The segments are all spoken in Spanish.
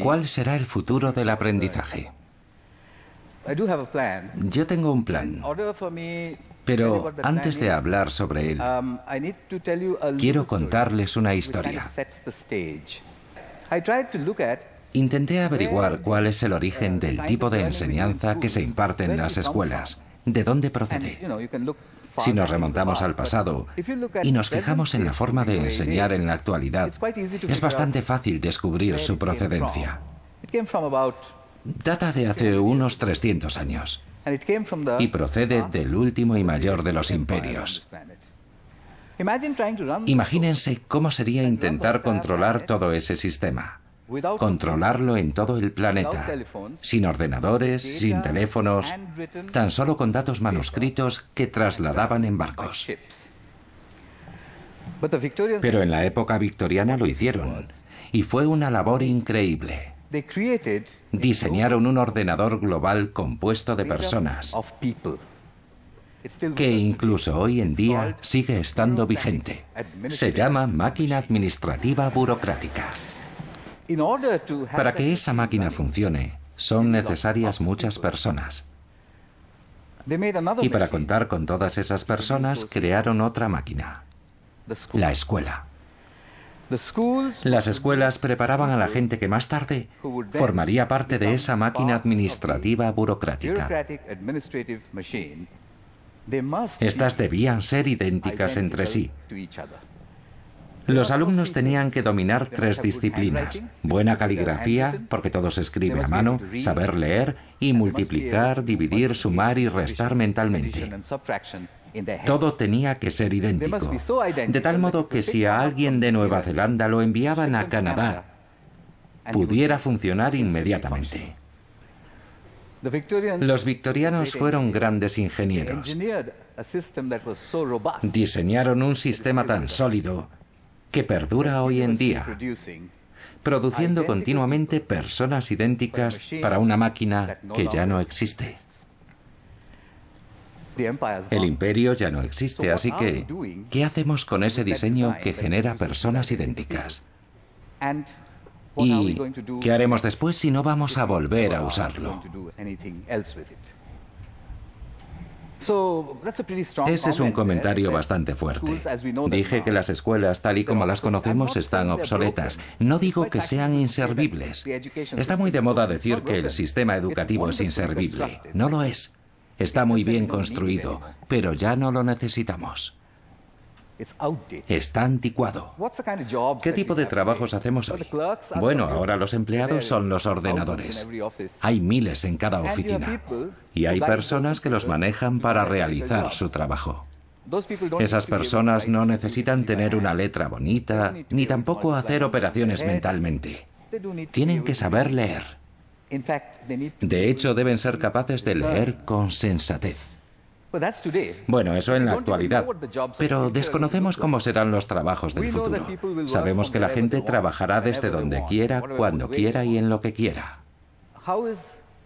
¿Cuál será el futuro del aprendizaje? Yo tengo un plan, pero antes de hablar sobre él, quiero contarles una historia. Intenté averiguar cuál es el origen del tipo de enseñanza que se imparte en las escuelas, de dónde procede. Si nos remontamos al pasado y nos fijamos en la forma de enseñar en la actualidad, es bastante fácil descubrir su procedencia. Data de hace unos 300 años y procede del último y mayor de los imperios. Imagínense cómo sería intentar controlar todo ese sistema. Controlarlo en todo el planeta, sin ordenadores, sin teléfonos, tan solo con datos manuscritos que trasladaban en barcos. Pero en la época victoriana lo hicieron, y fue una labor increíble. Diseñaron un ordenador global compuesto de personas, que incluso hoy en día sigue estando vigente. Se llama máquina administrativa burocrática. Para que esa máquina funcione, son necesarias muchas personas. Y para contar con todas esas personas, crearon otra máquina, la escuela. Las escuelas preparaban a la gente que más tarde formaría parte de esa máquina administrativa burocrática. Estas debían ser idénticas entre sí. Los alumnos tenían que dominar 3 disciplinas: buena caligrafía, porque todo se escribe a mano, saber leer y multiplicar, dividir, sumar y restar mentalmente. Todo tenía que ser idéntico, de tal modo que si a alguien de Nueva Zelanda lo enviaban a Canadá, pudiera funcionar inmediatamente. Los victorianos fueron grandes ingenieros. Diseñaron un sistema tan sólido que perdura hoy en día, produciendo continuamente personas idénticas para una máquina que ya no existe. El imperio ya no existe, así que, ¿qué hacemos con ese diseño que genera personas idénticas? ¿Y qué haremos después si no vamos a volver a usarlo? Ese es un comentario bastante fuerte. Dije que las escuelas, tal y como las conocemos, están obsoletas. No digo que sean inservibles. Está muy de moda decir que el sistema educativo es inservible. No lo es. Está muy bien construido, pero ya no lo necesitamos. Está anticuado. ¿Qué tipo de trabajos hacemos hoy? Bueno, ahora los empleados son los ordenadores. Hay miles en cada oficina. Y hay personas que los manejan para realizar su trabajo. Esas personas no necesitan tener una letra bonita, ni tampoco hacer operaciones mentalmente. Tienen que saber leer. De hecho, deben ser capaces de leer con sensatez. Bueno, eso en la actualidad, pero desconocemos cómo serán los trabajos del futuro. Sabemos que la gente trabajará desde donde quiera, cuando quiera y en lo que quiera.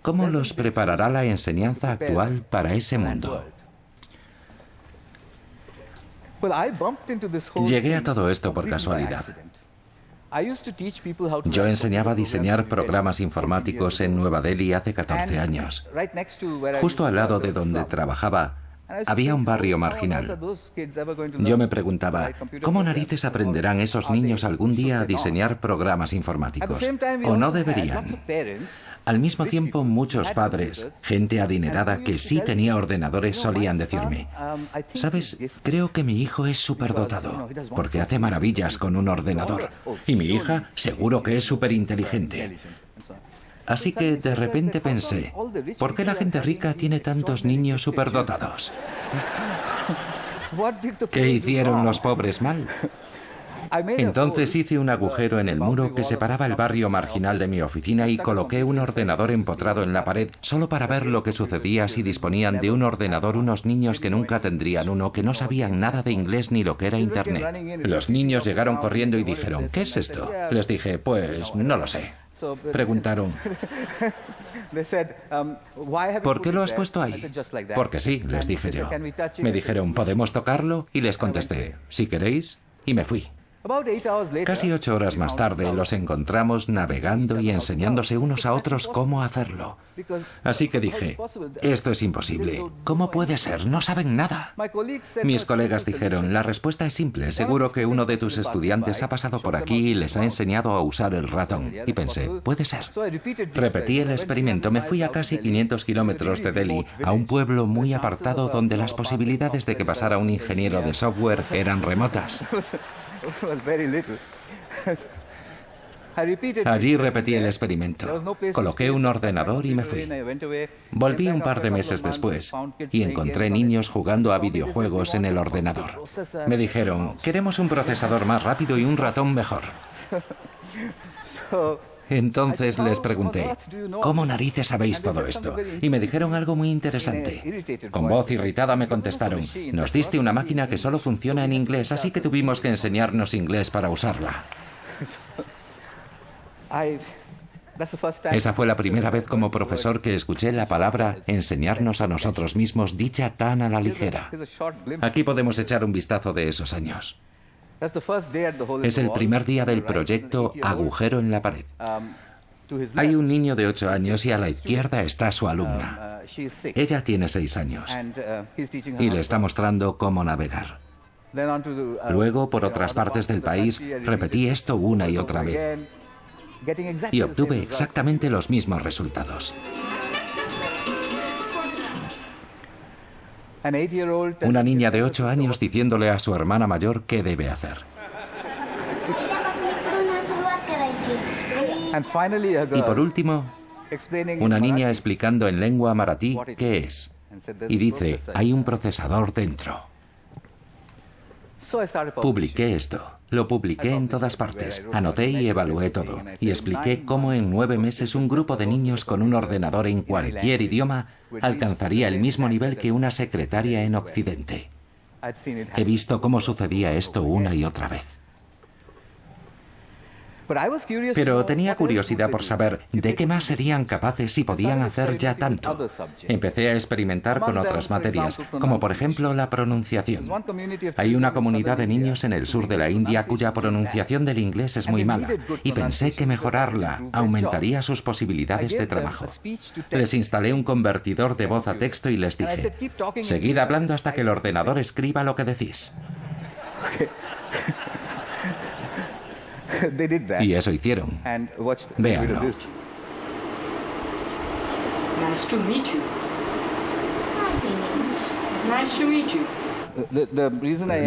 ¿Cómo los preparará la enseñanza actual para ese mundo? Llegué a todo esto por casualidad. Yo enseñaba a diseñar programas informáticos en Nueva Delhi hace 14 años. Justo al lado de donde trabajaba, había un barrio marginal. Yo me preguntaba, ¿cómo narices aprenderán esos niños algún día a diseñar programas informáticos? ¿O no deberían? Al mismo tiempo, muchos padres, gente adinerada que sí tenía ordenadores, solían decirme, ¿sabes? Creo que mi hijo es superdotado, porque hace maravillas con un ordenador. Y mi hija seguro que es superinteligente. Así que de repente pensé, ¿por qué la gente rica tiene tantos niños superdotados? ¿Qué hicieron los pobres mal? Entonces hice un agujero en el muro que separaba el barrio marginal de mi oficina y coloqué un ordenador empotrado en la pared solo para ver lo que sucedía si disponían de un ordenador unos niños que nunca tendrían uno, que no sabían nada de inglés ni lo que era Internet. Los niños llegaron corriendo y dijeron, ¿qué es esto? Les dije, pues no lo sé. Preguntaron, ¿por qué lo has puesto ahí? Porque sí, les dije yo. Me dijeron, ¿podemos tocarlo? Y les contesté, si queréis, y me fui. Casi 8 horas más tarde los encontramos navegando y enseñándose unos a otros cómo hacerlo. Así que dije, esto es imposible. ¿Cómo puede ser? No saben nada. Mis colegas dijeron, la respuesta es simple. Seguro que uno de tus estudiantes ha pasado por aquí y les ha enseñado a usar el ratón. Y pensé, puede ser. Repetí el experimento. Me fui a casi 500 kilómetros de Delhi, a un pueblo muy apartado donde las posibilidades de que pasara un ingeniero de software eran remotas. Allí repetí el experimento. Coloqué un ordenador y me fui. Volví un par de meses después y encontré niños jugando a videojuegos en el ordenador. Me dijeron, queremos un procesador más rápido y un ratón mejor. Entonces les pregunté, ¿cómo narices sabéis todo esto? Y me dijeron algo muy interesante. Con voz irritada me contestaron, nos diste una máquina que solo funciona en inglés, así que tuvimos que enseñarnos inglés para usarla. Esa fue la primera vez como profesor que escuché la palabra enseñarnos a nosotros mismos dicha tan a la ligera. Aquí podemos echar un vistazo de esos años. Es el primer día del proyecto Agujero en la pared. Hay un niño de 8 años y a la izquierda está su alumna. Ella tiene 6 años y le está mostrando cómo navegar. Luego, por otras partes del país, repetí esto una y otra vez y obtuve exactamente los mismos resultados. Una niña de 8 años diciéndole a su hermana mayor qué debe hacer. Y por último, una niña explicando en lengua maratí qué es. Y dice, hay un procesador dentro. Publiqué esto. Lo publiqué en todas partes. Anoté y evalué todo. Y expliqué cómo en 9 meses un grupo de niños con un ordenador en cualquier idioma alcanzaría el mismo nivel que una secretaria en Occidente. He visto cómo sucedía esto una y otra vez. Pero tenía curiosidad por saber de qué más serían capaces si podían hacer ya tanto. Empecé a experimentar con otras materias, como por ejemplo la pronunciación. Hay una comunidad de niños en el sur de la India cuya pronunciación del inglés es muy mala, y pensé que mejorarla aumentaría sus posibilidades de trabajo. Les instalé un convertidor de voz a texto y les dije, seguid hablando hasta que el ordenador escriba lo que decís. Y eso hicieron. Véanlo.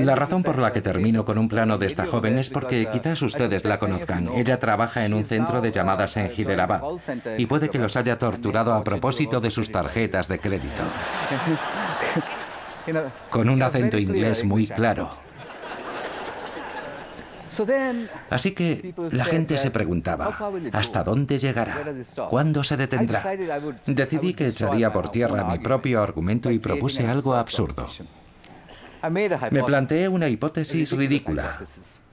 La razón por la que termino con un plano de esta joven es porque quizás ustedes la conozcan. Ella trabaja en un centro de llamadas en Hyderabad y puede que los haya torturado a propósito de sus tarjetas de crédito. Con un acento inglés muy claro. Así que la gente se preguntaba, ¿hasta dónde llegará? ¿Cuándo se detendrá? Decidí que echaría por tierra mi propio argumento y propuse algo absurdo. Me planteé una hipótesis ridícula.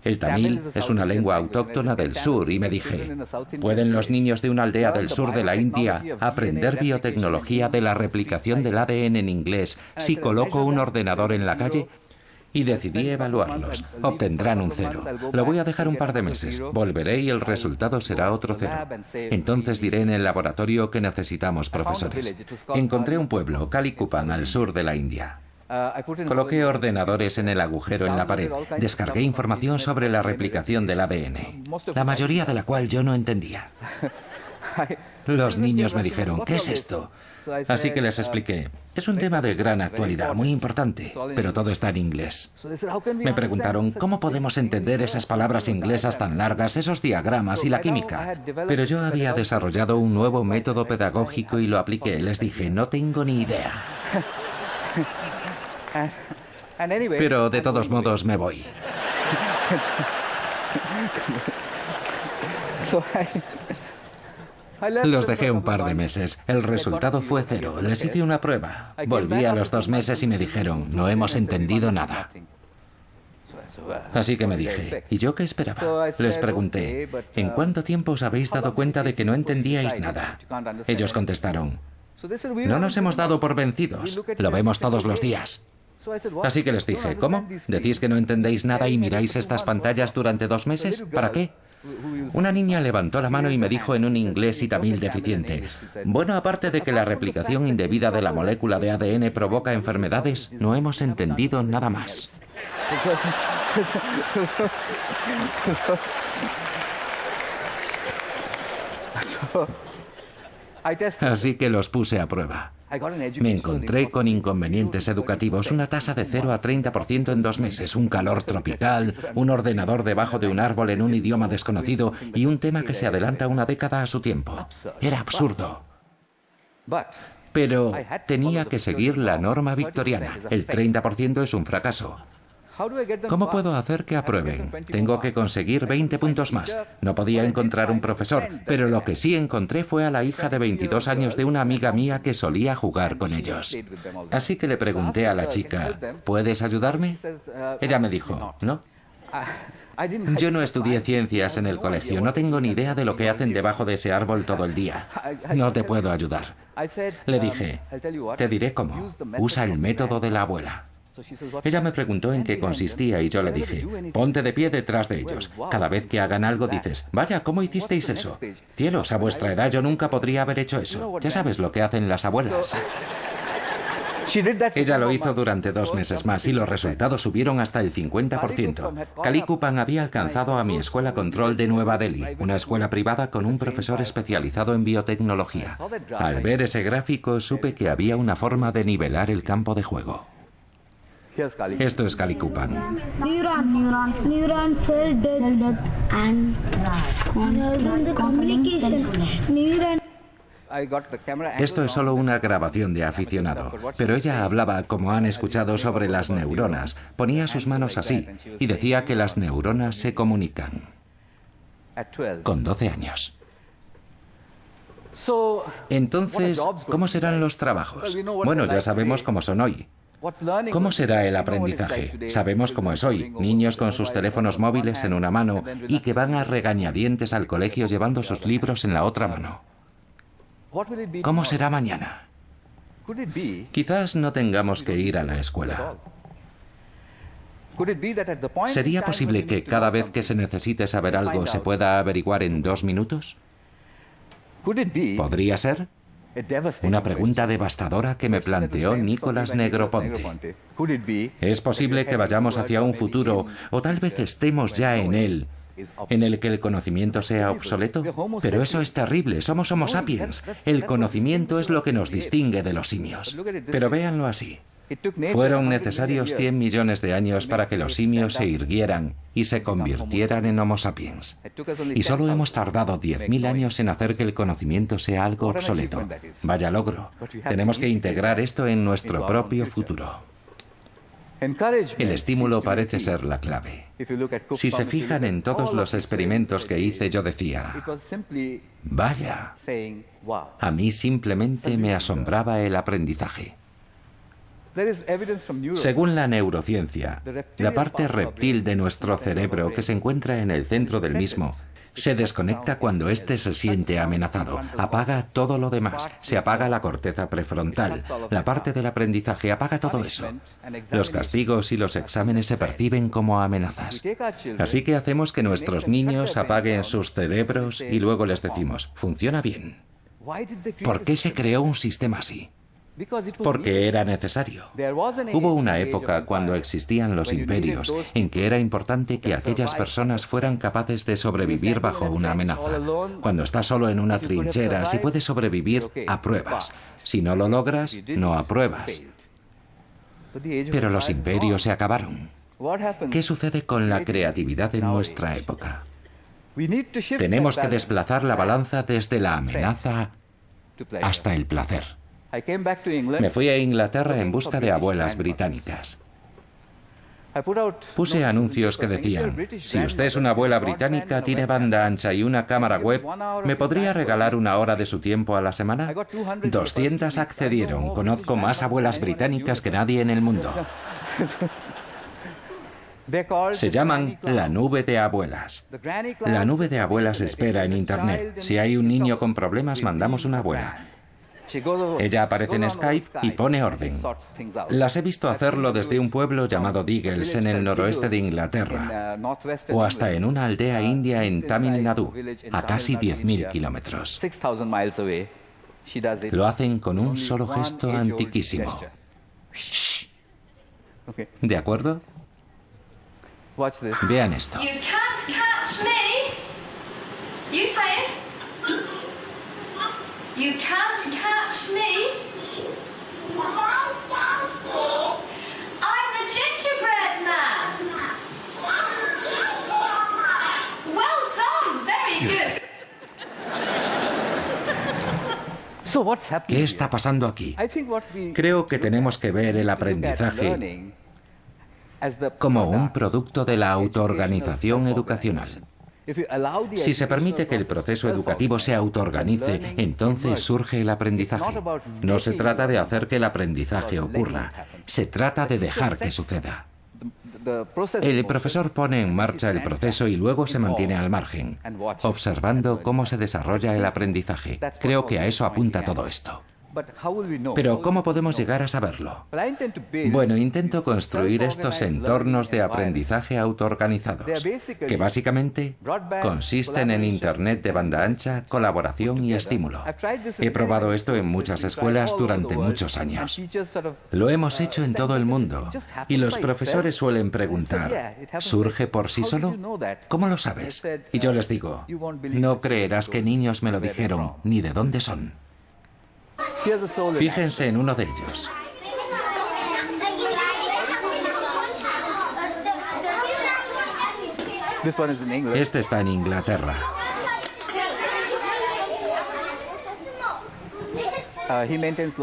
El tamil es una lengua autóctona del sur y me dije, ¿pueden los niños de una aldea del sur de la India aprender biotecnología de la replicación del ADN en inglés si coloco un ordenador en la calle? Y decidí evaluarlos. Obtendrán un 0. Lo voy a dejar un par de meses. Volveré y el resultado será otro 0. Entonces diré en el laboratorio que necesitamos profesores. Encontré un pueblo, Kalikupan, al sur de la India. Coloqué ordenadores en el agujero en la pared. Descargué información sobre la replicación del ADN, la mayoría de la cual yo no entendía. Los niños me dijeron, ¿qué es esto? Así que les expliqué, es un tema de gran actualidad, muy importante, pero todo está en inglés. Me preguntaron, ¿cómo podemos entender esas palabras inglesas tan largas, esos diagramas y la química? Pero yo había desarrollado un nuevo método pedagógico y lo apliqué. Les dije, no tengo ni idea. Pero de todos modos me voy. Los dejé un par de meses. El resultado fue 0. Les hice una prueba. Volví a los 2 meses y me dijeron, no hemos entendido nada. Así que me dije, ¿y yo qué esperaba? Les pregunté, ¿en cuánto tiempo os habéis dado cuenta de que no entendíais nada? Ellos contestaron, no nos hemos dado por vencidos. Lo vemos todos los días. Así que les dije, ¿cómo? ¿Decís que no entendéis nada y miráis estas pantallas durante 2 meses? ¿Para qué? Una niña levantó la mano y me dijo en un inglés y tamil deficiente, bueno, aparte de que la replicación indebida de la molécula de ADN provoca enfermedades, no hemos entendido nada más. Así que los puse a prueba. Me encontré con inconvenientes educativos, una tasa de 0 a 30% en 2 meses, un calor tropical, un ordenador debajo de un árbol en un idioma desconocido y un tema que se adelanta una década a su tiempo. Era absurdo. Pero tenía que seguir la norma victoriana. El 30% es un fracaso. ¿Cómo puedo hacer que aprueben? Tengo que conseguir 20 puntos más. No podía encontrar un profesor, pero lo que sí encontré fue a la hija de 22 años de una amiga mía que solía jugar con ellos. Así que le pregunté a la chica, ¿puedes ayudarme? Ella me dijo, no. Yo no estudié ciencias en el colegio, no tengo ni idea de lo que hacen debajo de ese árbol todo el día. No te puedo ayudar. Le dije, te diré cómo. Usa el método de la abuela. Ella me preguntó en qué consistía y yo le dije, ponte de pie detrás de ellos. Cada vez que hagan algo dices, vaya, ¿cómo hicisteis eso? Cielos, a vuestra edad yo nunca podría haber hecho eso. Ya sabes lo que hacen las abuelas. Ella lo hizo durante 2 meses más y los resultados subieron hasta el 50%. Kalikupan había alcanzado a mi escuela control de Nueva Delhi, una escuela privada con un profesor especializado en biotecnología. Al ver ese gráfico supe que había una forma de nivelar el campo de juego. Esto es Kalikupan. Esto es solo una grabación de aficionado, pero ella hablaba, como han escuchado, sobre las neuronas. Ponía sus manos así y decía que las neuronas se comunican. Con 12 años. Entonces, ¿cómo serán los trabajos? Bueno, ya sabemos cómo son hoy. ¿Cómo será el aprendizaje? Sabemos cómo es hoy, niños con sus teléfonos móviles en una mano y que van a regañadientes al colegio llevando sus libros en la otra mano. ¿Cómo será mañana? Quizás no tengamos que ir a la escuela. ¿Sería posible que cada vez que se necesite saber algo se pueda averiguar en 2 minutos? ¿Podría ser? Una pregunta devastadora que me planteó Nicolás Negroponte. ¿Es posible que vayamos hacia un futuro, o tal vez estemos ya en él, en el que el conocimiento sea obsoleto? Pero eso es terrible, somos Homo sapiens. El conocimiento es lo que nos distingue de los simios. Pero véanlo así. Fueron necesarios 100 millones de años para que los simios se irguieran y se convirtieran en Homo sapiens. Y solo hemos tardado 10.000 años en hacer que el conocimiento sea algo obsoleto. Vaya logro. Tenemos que integrar esto en nuestro propio futuro. El estímulo parece ser la clave. Si se fijan en todos los experimentos que hice, yo decía, vaya, a mí simplemente me asombraba el aprendizaje. Según la neurociencia, la parte reptil de nuestro cerebro que se encuentra en el centro del mismo se desconecta cuando éste se siente amenazado. Apaga todo lo demás. Se apaga la corteza prefrontal. La parte del aprendizaje apaga todo eso. Los castigos y los exámenes se perciben como amenazas. Así que hacemos que nuestros niños apaguen sus cerebros y luego les decimos, funciona bien. ¿Por qué se creó un sistema así? Porque era necesario. Hubo una época cuando existían los imperios en que era importante que aquellas personas fueran capaces de sobrevivir bajo una amenaza. Cuando estás solo en una trinchera, si puedes sobrevivir, apruebas. Si no lo logras, no apruebas. Pero los imperios se acabaron. ¿Qué sucede con la creatividad en nuestra época? Tenemos que desplazar la balanza desde la amenaza hasta el placer. Me fui a Inglaterra en busca de abuelas británicas. Puse anuncios que decían, si usted es una abuela británica, tiene banda ancha y una cámara web, ¿me podría regalar 1 hora de su tiempo a la semana? 200 accedieron. Conozco más abuelas británicas que nadie en el mundo. Se llaman la nube de abuelas. La nube de abuelas espera en Internet. Si hay un niño con problemas, mandamos una abuela. Ella aparece en Skype y pone orden. Las he visto hacerlo desde un pueblo llamado Diggles en el noroeste de Inglaterra, o hasta en una aldea india en Tamil Nadu, a casi 10.000 kilómetros. Lo hacen con un solo gesto antiquísimo. Shh. ¿De acuerdo? Vean esto. You can't catch me. You say it. You can't catch me. I'm the gingerbread man. Well done. Very good. ¿Qué está pasando aquí? Creo que tenemos que ver el aprendizaje como un producto de la autoorganización educacional. Si se permite que el proceso educativo se autoorganice, entonces surge el aprendizaje. No se trata de hacer que el aprendizaje ocurra, se trata de dejar que suceda. El profesor pone en marcha el proceso y luego se mantiene al margen, observando cómo se desarrolla el aprendizaje. Creo que a eso apunta todo esto. Pero ¿cómo podemos llegar a saberlo? Bueno, intento construir estos entornos de aprendizaje autoorganizados, que básicamente consisten en Internet de banda ancha, colaboración y estímulo. He probado esto en muchas escuelas durante muchos años. Lo hemos hecho en todo el mundo, y los profesores suelen preguntar, ¿surge por sí solo? ¿Cómo lo sabes? Y yo les digo, no creerás qué niños me lo dijeron, ni de dónde son. Fíjense en uno de ellos. Este está en Inglaterra.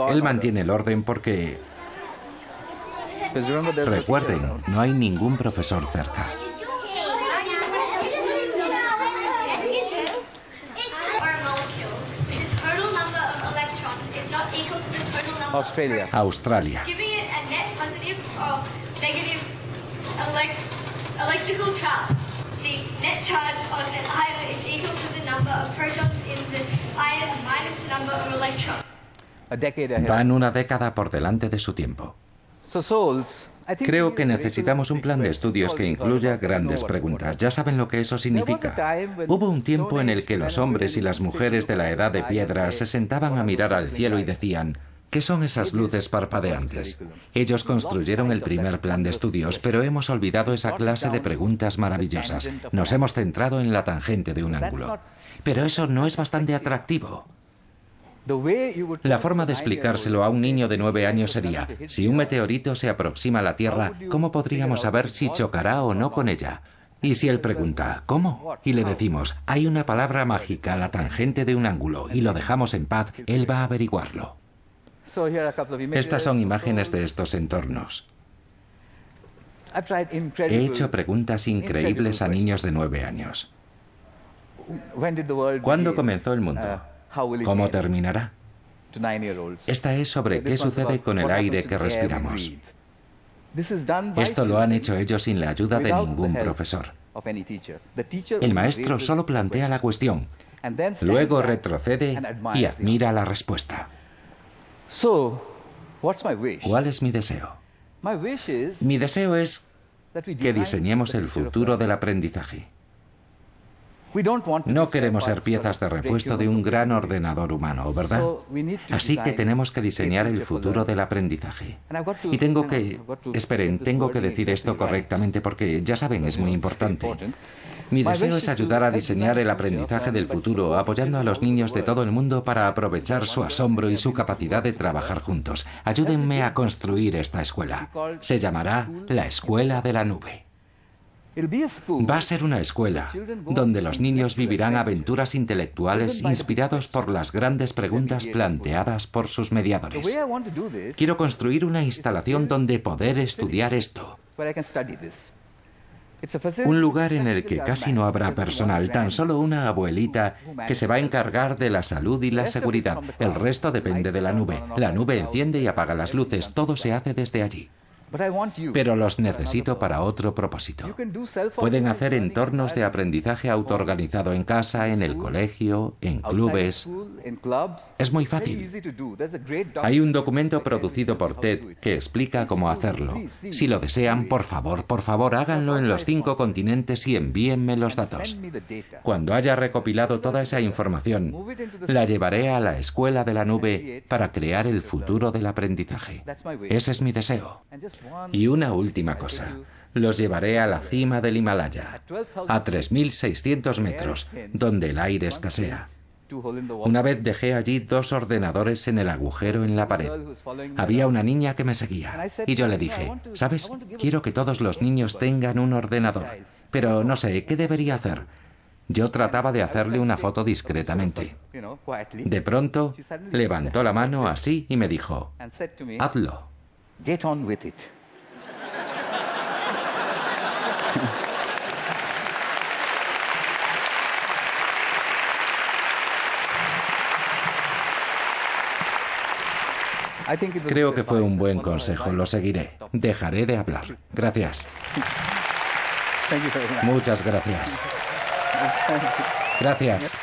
Él mantiene el orden porque... Recuerden, no hay ningún profesor cerca. Australia. Van una década por delante de su tiempo. Creo que necesitamos un plan de estudios que incluya grandes preguntas. Ya saben lo que eso significa. Hubo un tiempo en el que los hombres y las mujeres de la edad de piedra se sentaban a mirar al cielo y decían, ¿qué son esas luces parpadeantes? Ellos construyeron el primer plan de estudios, pero hemos olvidado esa clase de preguntas maravillosas. Nos hemos centrado en la tangente de un ángulo. Pero eso no es bastante atractivo. La forma de explicárselo a un niño de 9 años sería, si un meteorito se aproxima a la Tierra, ¿cómo podríamos saber si chocará o no con ella? Y si él pregunta, ¿cómo? Y le decimos, hay una palabra mágica, la tangente de un ángulo, y lo dejamos en paz, él va a averiguarlo. Estas son imágenes de estos entornos. He hecho preguntas increíbles a niños de 9 años. ¿Cuándo comenzó el mundo? ¿Cómo terminará? Esta es sobre qué sucede con el aire que respiramos. Esto lo han hecho ellos sin la ayuda de ningún profesor. El maestro solo plantea la cuestión, luego retrocede y admira la respuesta. ¿Cuál es mi deseo? Mi deseo es que diseñemos el futuro del aprendizaje. No queremos ser piezas de repuesto de un gran ordenador humano, ¿verdad? Así que tenemos que diseñar el futuro del aprendizaje. Y tengo que decir esto correctamente porque, ya saben, es muy importante. Mi deseo es ayudar a diseñar el aprendizaje del futuro, apoyando a los niños de todo el mundo para aprovechar su asombro y su capacidad de trabajar juntos. Ayúdenme a construir esta escuela. Se llamará la Escuela de la Nube. Va a ser una escuela donde los niños vivirán aventuras intelectuales inspirados por las grandes preguntas planteadas por sus mediadores. Quiero construir una instalación donde poder estudiar esto. Un lugar en el que casi no habrá personal, tan solo una abuelita que se va a encargar de la salud y la seguridad. El resto depende de la nube. La nube enciende y apaga las luces, todo se hace desde allí. Pero los necesito para otro propósito. Pueden hacer entornos de aprendizaje autoorganizado en casa, en el colegio, en clubes. Es muy fácil. Hay un documento producido por TED que explica cómo hacerlo. Si lo desean, por favor, háganlo en los 5 continentes y envíenme los datos. Cuando haya recopilado toda esa información, la llevaré a la escuela de la nube para crear el futuro del aprendizaje. Ese es mi deseo. Y una última cosa. Los llevaré a la cima del Himalaya, a 3.600 metros, donde el aire escasea. Una vez dejé allí 2 ordenadores en el agujero en la pared. Había una niña que me seguía. Y yo le dije, ¿sabes? Quiero que todos los niños tengan un ordenador. Pero no sé, ¿qué debería hacer? Yo trataba de hacerle una foto discretamente. De pronto, levantó la mano así y me dijo, hazlo. Creo que fue un buen consejo, lo seguiré. Dejaré de hablar. Gracias. Muchas gracias. Gracias.